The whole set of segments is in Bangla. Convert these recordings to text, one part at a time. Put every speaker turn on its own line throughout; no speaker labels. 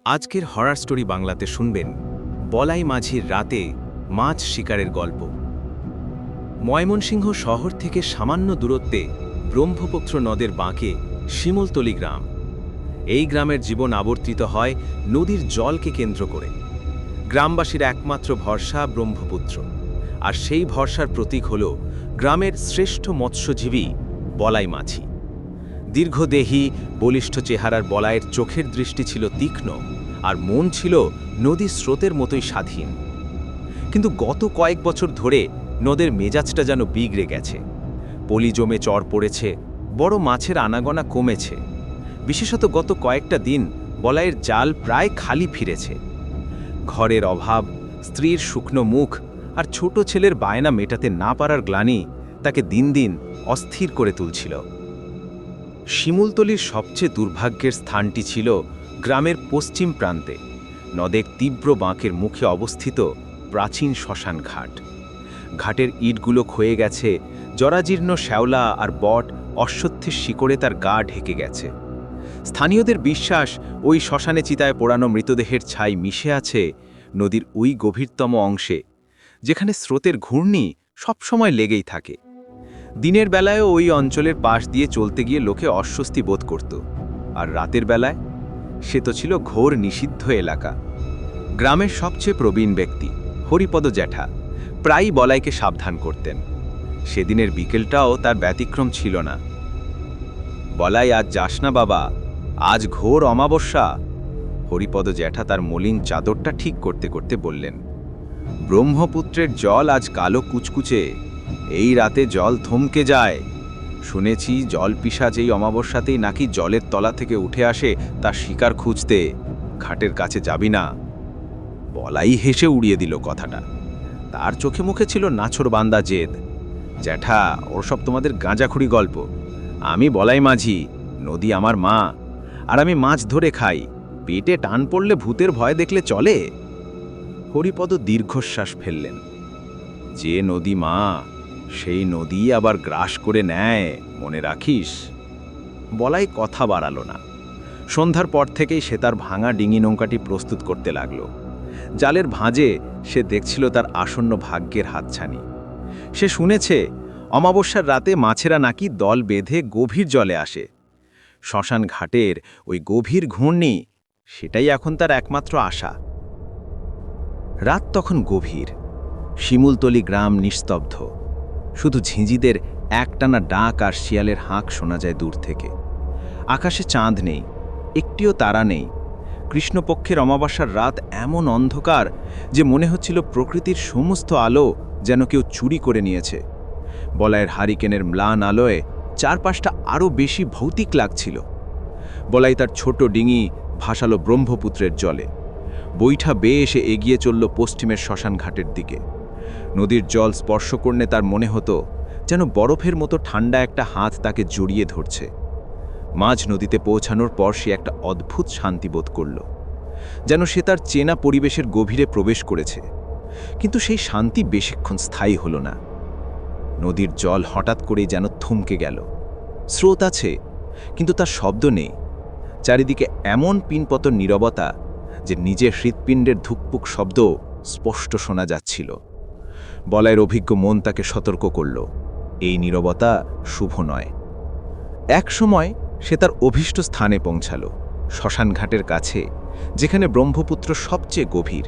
আজকের হরার স্টোরি বাংলাতে শুনবেন বলাই মাঝির রাতে মাছ শিকারের গল্প। ময়মনসিংহ শহর থেকে সামান্য দূরত্বে ব্রহ্মপুত্র নদের বাঁকে শিমুলতলি গ্রাম। এই গ্রামের জীবন আবর্তিত হয় নদীর জলকে কেন্দ্র করে। গ্রামবাসীর একমাত্র ভরসা ব্রহ্মপুত্র, আর সেই ভরসার প্রতীক হল গ্রামের শ্রেষ্ঠ মৎস্যজীবী বলাই মাঝি। দীর্ঘদেহী বলিষ্ঠ চেহারার বলাইয়ের চোখের দৃষ্টি ছিল তীক্ষ্ণ, আর মন ছিল নদীর স্রোতের মতোই স্বাধীন। কিন্তু গত কয়েক বছর ধরে নদের মেজাজটা যেন বিগড়ে গেছে। পলি জমে চর পড়েছে, বড় মাছের আনাগোনা কমেছে। বিশেষত গত কয়েকটা দিন বলাইয়ের জাল প্রায় খালি ফিরেছে। ঘরের অভাব, স্ত্রীর শুকনো মুখ আর ছোট ছেলের বায়না মেটাতে না পারার গ্লানি তাকে দিন দিন অস্থির করে তুলছিল। শিমুলতলির সবচেয়ে দুর্ভাগ্যের স্থানটি ছিল গ্রামের পশ্চিম প্রান্তে, নদের তীব্র বাঁকের মুখে অবস্থিত প্রাচীন শ্মশান ঘাট। ঘাটের ইটগুলো ক্ষয়ে গেছে, জরাজীর্ণ শ্যাওলা আর বট অশ্বত্থের শিকড়ে তার গা ঢেকে গেছে। স্থানীয়দের বিশ্বাস, ওই শ্মশানে চিতায় পোড়ানো মৃতদেহের ছাই মিশে আছে নদীর ওই গভীরতম অংশে, যেখানে স্রোতের ঘূর্ণি সবসময় লেগেই থাকে। দিনের বেলায়ও ওই অঞ্চলের পাশ দিয়ে চলতে গিয়ে লোকে অস্বস্তি বোধ করত, আর রাতের বেলায় সে তো ছিল ঘোর নিষিদ্ধ এলাকা। গ্রামের সবচেয়ে প্রবীণ ব্যক্তি হরিপদ জ্যাঠা প্রায়ই বলাইকে সাবধান করতেন। সেদিনের বিকেলটাও তার ব্যতিক্রম ছিল না। বলাই, আজ যাস না বাবা, আজ ঘোর অমাবস্যা। হরিপদ জ্যাঠা তার মলিন চাদরটা ঠিক করতে করতে বললেন, ব্রহ্মপুত্রের জল আজ কালো কুচকুচে, এই রাতে জল থমকে যায়। শুনেছি জল পিশাচ এই অমাবস্যাতেই নাকি জলের তলা থেকে উঠে আসে তার শিকার খুঁজতে। ঘাটের কাছে যাবি না। বলাই হেসে উড়িয়ে দিল কথাটা। তার চোখে মুখে ছিল নাছোড়বান্দা জেদ। জ্যাঠা, ওসব তোমাদের গাঁজাখুরি গল্প। আমি বলাই মাঝি, নদী আমার মা, আর আমি মাছ ধরে খাই। পেটে টান পড়লে ভূতের ভয় দেখলে চলে? হরিপদ দীর্ঘশ্বাস ফেললেন। যে নদী মা, সেই নদী আবার গ্রাস করে নেয়, মনে রাখিস। বলাই কথা বাড়ালো না। সন্ধ্যার পর থেকেই সে তার ভাঙা ডিঙি নৌকাটি প্রস্তুত করতে লাগল। জালের ভাঁজে সে দেখছিল তার আসন্ন ভাগ্যের হাতছানি। সে শুনেছে অমাবস্যার রাতে মাছেরা নাকি দল বেঁধে গভীর জলে আসে। শ্মশান ঘাটের ওই গভীর ঘূর্ণি, সেটাই এখন তার একমাত্র আশা। রাত তখন গভীর। শিমুলতলি গ্রাম নিস্তব্ধ। শুধু ঝিঁঝিদের একটানা ডাক আর শিয়ালের হাঁক শোনা যায় দূর থেকে। আকাশে চাঁদ নেই, একটিও তারা নেই। কৃষ্ণপক্ষের অমাবস্যার রাত এমন অন্ধকার যে মনে হচ্ছিল প্রকৃতির সমস্ত আলো যেন কেউ চুরি করে নিয়েছে। বলাইয়ের হারিকেনের ম্লান আলোয় চারপাশটা আরও বেশি ভৌতিক লাগছিল। বলাই তার ছোট ডিঙি ভাসালো ব্রহ্মপুত্রের জলে। বৈঠা বেয়ে এসে এগিয়ে চলল পশ্চিমের শ্মশান ঘাটের দিকে। নদীর জল স্পর্শ করলে তার মনে হতো যেন বরফের মতো ঠান্ডা একটা হাত তাকে জড়িয়ে ধরছে। মাঝ নদীতে পৌঁছানোর পর সে একটা অদ্ভুত শান্তি বোধ করল, যেন সে তার চেনা পরিবেশের গভীরে প্রবেশ করেছে। কিন্তু সেই শান্তি বেশিক্ষণ স্থায়ী হল না। নদীর জল হঠাৎ করেই যেন থমকে গেল। স্রোত আছে, কিন্তু তার শব্দ নেই। চারিদিকে এমন পিনপতন নীরবতা যে নিজের হৃৎপিণ্ডের ধুকপুক শব্দ স্পষ্ট শোনা যাচ্ছিল। বলাইয়ের অভিজ্ঞ মন তাকে সতর্ক করল, এই নীরবতা শুভ নয়। এক সময় সে তার অভীষ্ট স্থানে পৌঁছাল, শ্মশান ঘাটের কাছে, যেখানে ব্রহ্মপুত্র সবচেয়ে গভীর।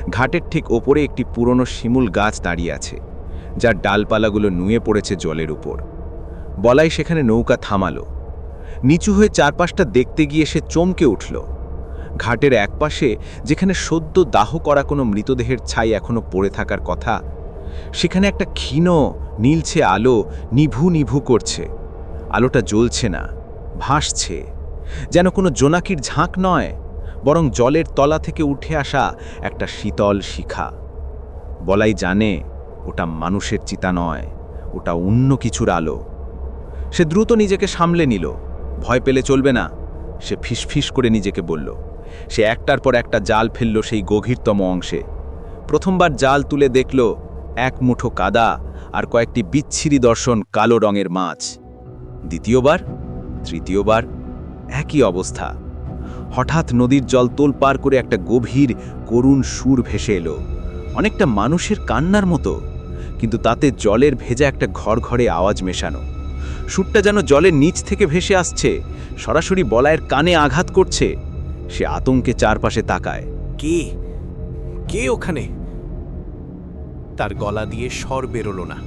ঘাটের ঠিক ওপরে একটি পুরনো শিমুল গাছ দাঁড়িয়ে আছে, যার ডালপালাগুলো নুয়ে পড়েছে জলের উপর। বলাই সেখানে নৌকা থামালো। নিচু হয়ে চারপাশটা দেখতে গিয়ে সে চমকে উঠল। ঘাটের একপাশে, যেখানে সদ্য দাহ করা কোনো মৃতদেহের ছাই এখনো পড়ে থাকার কথা, সেখানে একটা ক্ষীণ নীলছে আলো নিভু নিভু করছে। আলোটা জ্বলছে না, ভাসছে, যেন কোনো জোনাকির ঝাঁক নয়, বরং জলের তলা থেকে উঠে আসা একটা শীতল শিখা। বলাই জানে ওটা মানুষের চিতা নয়, ওটা অন্য কিছুর আলো। সে দ্রুত নিজেকে সামলে নিল। ভয় পেলে চলবে না, সে ফিসফিস করে নিজেকে বলল। সে একটার পর একটা জাল ফেলল সেই গভীরতম অংশে। প্রথমবার জাল তুলে দেখল এক মুঠো কাদা আর কয়েকটি বিচ্ছিরি দর্শন কালো রঙের মাছ। দ্বিতীয়বার, তৃতীয়বার একই অবস্থা। হঠাৎ নদীর জল তোলপাড় করে একটা গভীর করুণ সুর ভেসে এলো, অনেকটা মানুষের কান্নার মতো, কিন্তু তাতে জলের ভেজা একটা ঘড়ঘড়ে আওয়াজ মেশানো। সুরটা যেন জলের নিচ থেকে ভেসে আসছে, সরাসরি বলাইয়ের কানে আঘাত করছে। সে আতঙ্কে চারপাশে তাকায়।
কে কে ওখানে? তার গলা দিয়ে স্বর বেরোলো না,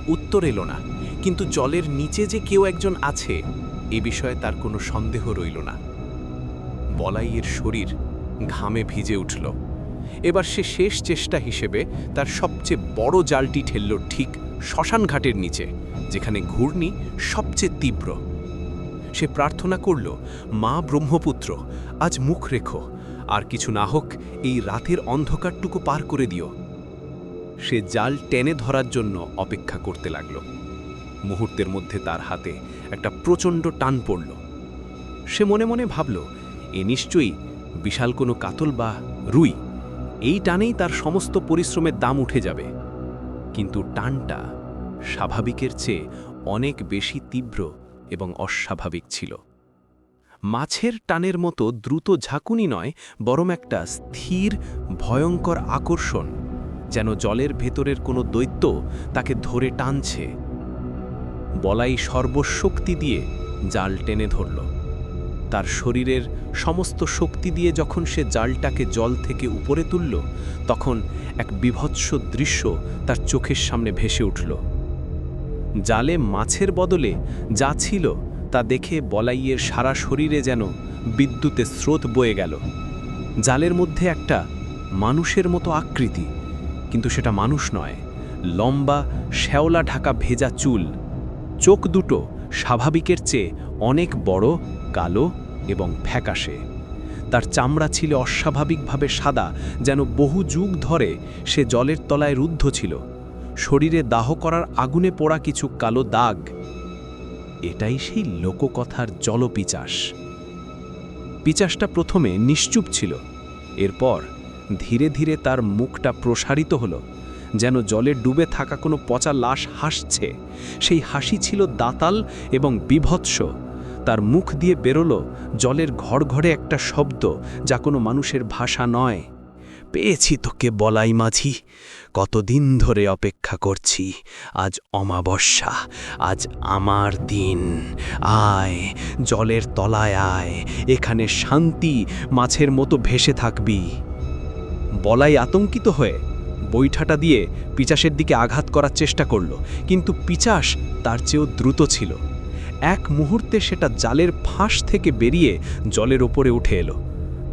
উত্তর এলো না, কিন্তু জলের নিচে যে কেউ একজন আছে এ বিষয়ে তার কোনো সন্দেহ রইল না। বলাইয়ের শরীর ঘামে ভিজে উঠল। এবার সে শেষ চেষ্টা হিসেবে তার সবচেয়ে বড় জালটি ঠেলল ঠিক শ্মশান ঘাটের নিচে, যেখানে ঘূর্ণি সবচেয়ে তীব্র। সে প্রার্থনা করল, মা ব্রহ্মপুত্র, আজ মুখ রেখো, আর কিছু না হোক এই রাতের অন্ধকারটুকু পার করে দিও। সে জাল টেনে ধরার জন্য অপেক্ষা করতে লাগল। মুহূর্তের মধ্যে তার হাতে একটা প্রচণ্ড টান পড়ল। সে মনে মনে ভাবল, এ নিশ্চয়ই বিশাল কোনো কাতল বা রুই। এই টানেই তার সমস্ত পরিশ্রমের দাম উঠে যাবে। কিন্তু টানটা স্বাভাবিকের চেয়ে অনেক বেশি তীব্র এবং অস্বাভাবিক ছিল। মাছের টানের মতো দ্রুত ঝাঁকুনি নয়, বরং একটা স্থির ভয়ঙ্কর আকর্ষণ, যেন জলের ভেতরের কোনো দৈত্য তাকে ধরে টানছে। বলাই সর্বশক্তি দিয়ে জাল টেনে ধরল। তার শরীরের সমস্ত শক্তি দিয়ে যখন সে জালটাকে জল থেকে উপরে তুলল, তখন এক বীভৎস দৃশ্য তার চোখের সামনে ভেসে উঠল। জালে মাছের বদলে যা ছিল তা দেখে বলাইয়ের সারা শরীরে যেন বিদ্যুতের স্রোত বয়ে গেল। জালের মধ্যে একটা মানুষের মতো আকৃতি, কিন্তু সেটা মানুষ নয়। লম্বা শ্যাওলা ঢাকা ভেজা চুল, চোখ দুটো স্বাভাবিকের চেয়ে অনেক বড়, কালো এবং ফ্যাকাশে। তার চামড়া ছিল অস্বাভাবিকভাবে সাদা, যেন বহু যুগ ধরে সে জলের তলায় রুদ্ধ ছিল। শরীরে দাহ করার আগুনে পোড়া কিছু কালো দাগ। এটাই সেই লোককথার জলপিচাস। পিচাসটা প্রথমে নিশ্চুপ ছিল, এরপর ধীরে ধীরে তার মুখটা প্রসারিত হলো, যেন জলে ডুবে থাকা কোনো পচা লাশ হাসছে। সেই হাসি ছিল দাতাল এবং বিভৎস। তার মুখ দিয়ে বেরোলো জলের ঘড়ঘড়ে একটা শব্দ, যা কোনো মানুষের ভাষা নয়। পেয়েছি তোকে বলাই মাঝি, কতদিন ধরে অপেক্ষা করছি। আজ অমাবস্যা, আজ আমার দিন। আয়, জলের তলায় আয়, এখানে শান্তি মাছের মতো ভেসে থাকবি। বলাই আতঙ্কিত হয়ে বৈঠাটা দিয়ে পিচাসের দিকে আঘাত করার চেষ্টা করল, কিন্তু পিচাস তার চেয়েও দ্রুত ছিল। এক মুহূর্তে সেটা জালের ফাঁস থেকে বেরিয়ে জলের ওপরে উঠে এলো।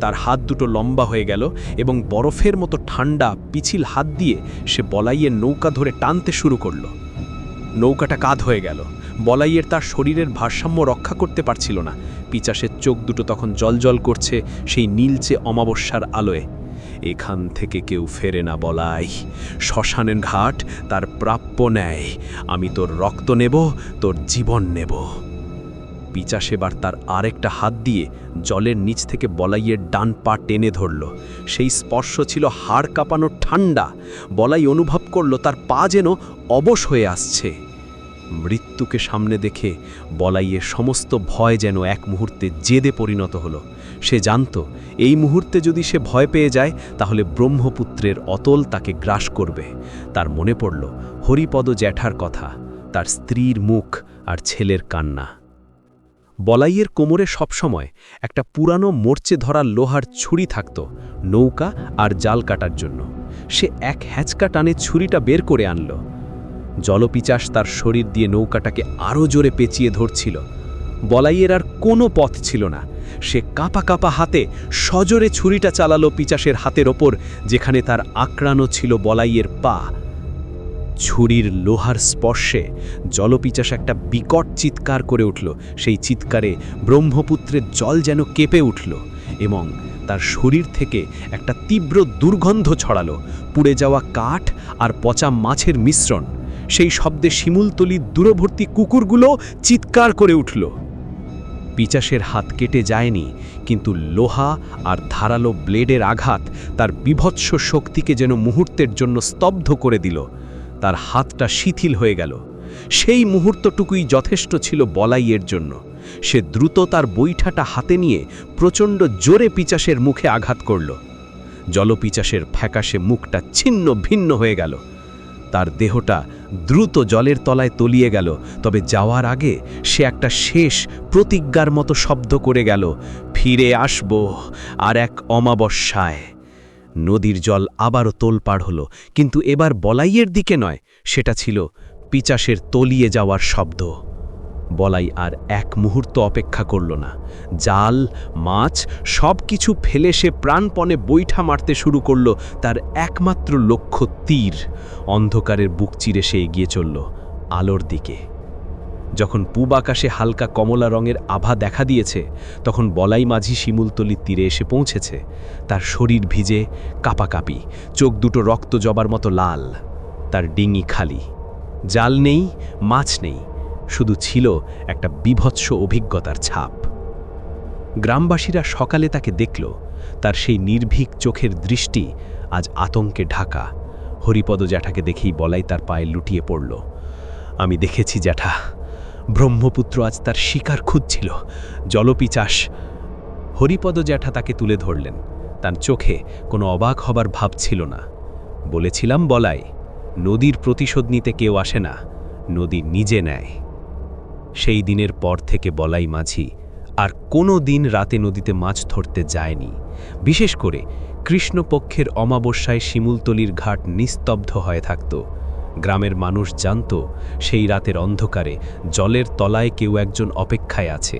তার হাত দুটো লম্বা হয়ে গেল এবং বরফের মতো ঠান্ডা পিছিল হাত দিয়ে সে বলাইয়ের নৌকা ধরে টানতে শুরু করল। নৌকাটা কাঁধ হয়ে গেল। বলাইয়ের তার শরীরের ভারসাম্য রক্ষা করতে পারছিল না। পিচাসের চোখ দুটো তখন জলজল করছে সেই নীলচে অমাবস্যার আলোয়। এখান থেকে কেউ ফেরে না বলাই। শ্মশানের ঘাট তার প্রাপ্য নেয়। আমি তোর রক্ত নেব, তোর জীবন নেব। পিচাস এবার তার আরেকটা হাত দিয়ে জলের নিচ থেকে বলাইয়ের ডান পা টেনে ধরল। সেই স্পর্শ ছিল হাড় কাঁপানো ঠান্ডা। বলাই অনুভব করল তার পা যেন অবশ হয়ে আসছে। মৃত্যুকে সামনে দেখে বলাইয়ের সমস্ত ভয় যেন এক মুহূর্তে জেদে পরিণত হলো। সে জানত এই মুহূর্তে যদি সে ভয় পেয়ে যায়, তাহলে ব্রহ্মপুত্রের অতল তাকে গ্রাস করবে। তার মনে পড়ল হরিপদ জ্যাঠার কথা, তার স্ত্রীর মুখ আর ছেলের কান্না। বলাইয়ের কোমরে সবসময় একটা পুরানো মোর্চে ধরা লোহার ছুরি থাকত, নৌকা আর জাল কাটার জন্য। সে এক হ্যাঁচকা টানে ছুরিটা বের করে আনল। জলপিচাস তার শরীর দিয়ে নৌকাটাকে আরও জোরে পেঁচিয়ে ধরছিল। বলাইয়ের আর কোনো পথ ছিল না। সে কাঁপা কাঁপা হাতে সজোরে ছুরিটা চালালো পিচাসের হাতের ওপর, যেখানে তার আঁকড়ানো ছিল বলাইয়ের পা। ছুরির লোহার স্পর্শে জলপিচাস একটা বিকট চিৎকার করে উঠল। সেই চিৎকারে ব্রহ্মপুত্রের জল যেন কেঁপে উঠল এবং তার শরীর থেকে একটা তীব্র দুর্গন্ধ ছড়ালো, পুড়ে যাওয়া কাঠ আর পচা মাছের মিশ্রণ। সেই শব্দে শিমুলতলির দূরবর্তী কুকুরগুলো চিৎকার করে উঠল। পিচাসের হাত কেটে যায়নি, কিন্তু লোহা আর ধারালো ব্লেডের আঘাত তার বিভৎস শক্তিকে যেন মুহূর্তের জন্য স্তব্ধ করে দিল। তার হাতটা শিথিল হয়ে গেল। সেই মুহূর্তটুকুই যথেষ্ট ছিল বলাইয়ের জন্য।
সে দ্রুত তার বৈঠাটা হাতে নিয়ে প্রচণ্ড জোরে পিচাসের মুখে আঘাত করল। জলপিচাসের ফ্যাকাশে মুখটা ছিন্ন ভিন্ন হয়ে গেল। তার দেহটা দ্রুত জলের তলায় তলিয়ে গেল, তবে যাওয়ার আগে সে একটা শেষ প্রতিজ্ঞার মতো শব্দ করে গেল, ফিরে আসব আর এক অমাবস্যায়। নদীর জল আবারও তোলপাড় হলো, কিন্তু এবার বলাইয়ের দিকে নয়, সেটা ছিল পিচাসের তলিয়ে যাওয়ার শব্দ। বলাই আর এক মুহূর্ত অপেক্ষা করল না। জাল, মাছ সব কিছু ফেলে সে প্রাণপণে বৈঠা মারতে শুরু করল তার একমাত্র লক্ষ্য তীর। অন্ধকারের বুক চিরে সে এগিয়ে চলল আলোর দিকে। যখন পূব আকাশে হালকা কমলা রঙের আভা দেখা দিয়েছে, তখন বলাই মাঝি শিমুলতলির তীরে এসে পৌঁছেছে। তার শরীর ভিজে, কাঁপাকাঁপি, চোখ দুটো রক্ত জবার মতো লাল। তার ডিঙি খালি, জাল নেই, মাছ নেই, শুধু ছিল একটা বীভৎস অভিজ্ঞতার ছাপ। গ্রামবাসীরা সকালে তাকে দেখল। তার সেই নির্ভীক চোখের দৃষ্টি আজ আতঙ্কে ঢাকা। হরিপদ জ্যাঠাকে দেখেই বলাই তার পায়ে লুটিয়ে পড়ল। আমি দেখেছি জ্যাঠা, ব্রহ্মপুত্র আজ তার শিকার খুঁজছিল, জলপিচাস। হরিপদ জ্যাঠা তাকে তুলে ধরলেন। তার চোখে কোনো অবাক হবার ভাব ছিল না। বলেছিলাম বলাই, নদীর প্রতিশোধ নিতে কেউ আসে না, নদী নিজে নেয়। সেই দিনের পর থেকে বলাই মাঝি আর কোনো দিন রাতে নদীতে মাছ ধরতে যায়নি। বিশেষ করে কৃষ্ণপক্ষের অমাবস্যায় শিমুলতলির ঘাট নিস্তব্ধ হয়ে থাকত। গ্রামের মানুষ জানত সেই রাতের অন্ধকারে জলের তলায় কেউ একজন অপেক্ষায় আছে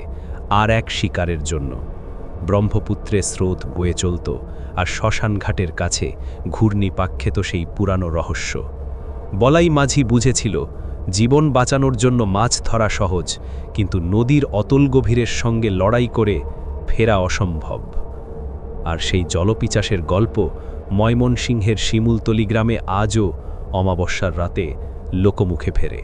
আর এক শিকারের জন্য। ব্রহ্মপুত্রের স্রোত বয়ে চলত, আর শ্মশান ঘাটের কাছে ঘূর্ণিপাক্ষেত সেই পুরানো রহস্য। বলাই মাঝি বুঝেছিল, জীবন বাঁচানোর জন্য মাছ ধরা সহজ, কিন্তু নদীর অতল গভীরের সঙ্গে লড়াই করে ফেরা অসম্ভব। আর সেই জলপিচাসের গল্প ময়মনসিংহের শিমুলতলি গ্রামে আজও অমাবস্যার রাতে লোকমুখে ফেরে।